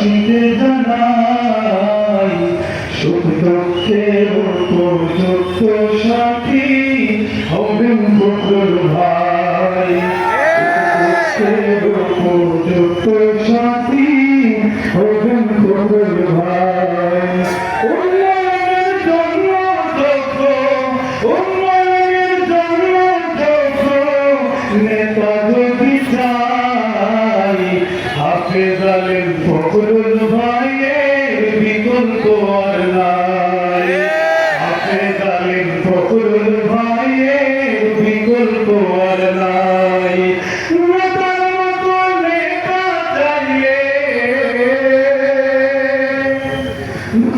বাসীকে জানাই সুখ দুঃখের উপযুক্ত সাথী হবেন বকুল ভাই। সুখ দুঃখের উপযুক্ত সাথী হবেন বকুল ভাই। উন্নয়নের জন্য যোগ্য, উন্নয়নের জন্য যোগ্য নেতা যদি চাই হাফেজ আলেম ফখরুল ভাইয়ের বিকল্প আর নাই। হাফেজ আলেম ফখরুল ভাইয়ের বিকল্প আর নাই। নেতার মতো নেতা চাইলে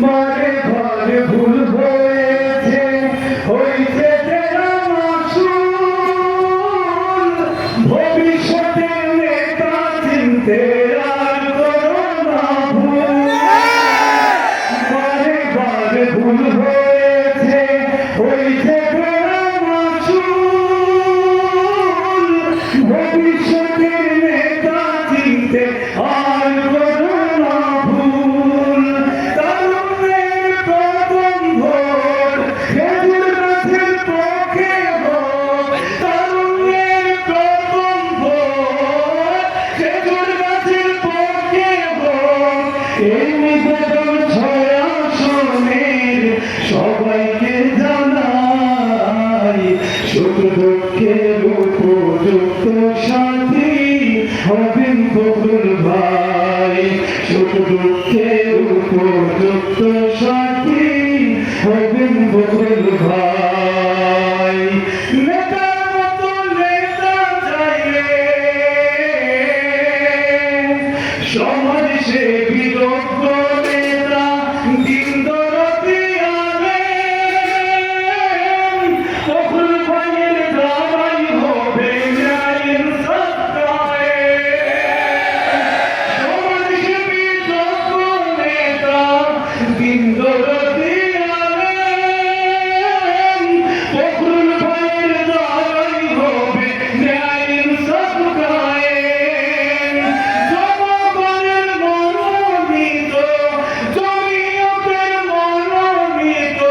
বারে বারে ভুল হয়েছে, হয়েছে যারা মাসুল। ভবিষ্যতে নেতা চিনতে আর করো না ভুল। বারে বারে ভুল হয়েছে, হয়েছে যারা মাসুল। ভবিষ্যতে নেতা চিনতে আর করো না ভুল। তারুণ্যের প্রথম ভোট খেজুর গাছের পক্ষে হোক। তারুণ্যের প্রথম ভোট খেজুর গাছের পক্ষে হোক। এই নিবেদন 6 আসনের সবাইকে জানাই সুখ দুঃখের উপযুক্ত সাথী হবেন বকুল ভাই। সুখ দুঃখের উপযুক্ত সাথী হবেন বকুল ভাই। নেতার মতো নেতা চাইলে সমাজ সেবী যোগ্য নেতা দিন দরদি আলেম বকুল ভাইয়ের দ্বারাই হবে ন্যায়ের সত্তায়। সমাজ সেবী যোগ্য নেতা দিন দরদি আলেম বকুল ভাইয়ের দ্বারাই হবে ন্যায়ের সত্তায়। জনগণের মনোনীত, জমিয়তের মনোনীত,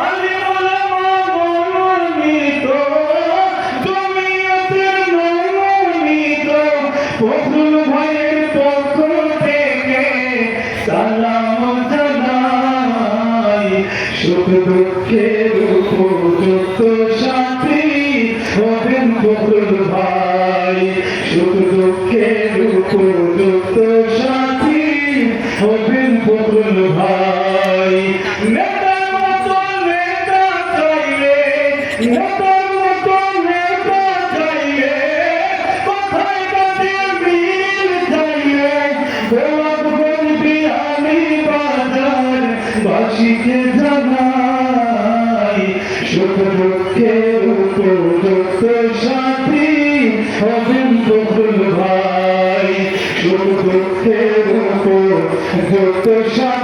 আলিম ওলামা মনোনীত, জমিয়তের মনোনীত বকুল ভাইয়ের পক্ষ থেকে সালাম জানাই। সুখ দুঃখের উপযুক্ত সাথী হবেন বকুল ভাই। সুখ দুঃখের উপযুক্ত সাথী হবেন বকুল ভাই। নেতার মতো নেতা চাইলে, নেতার মতো নেতা চাইলে, কথায় কাজে মিল চাইলে গোলাপ গঞ্জি আলী বাজার বাসীকে জানাই সুখ দুঃখের উপযুক্ত সাথী হবেন বকুল ভাই। সুখ দুঃখের উপযুক্ত সাথী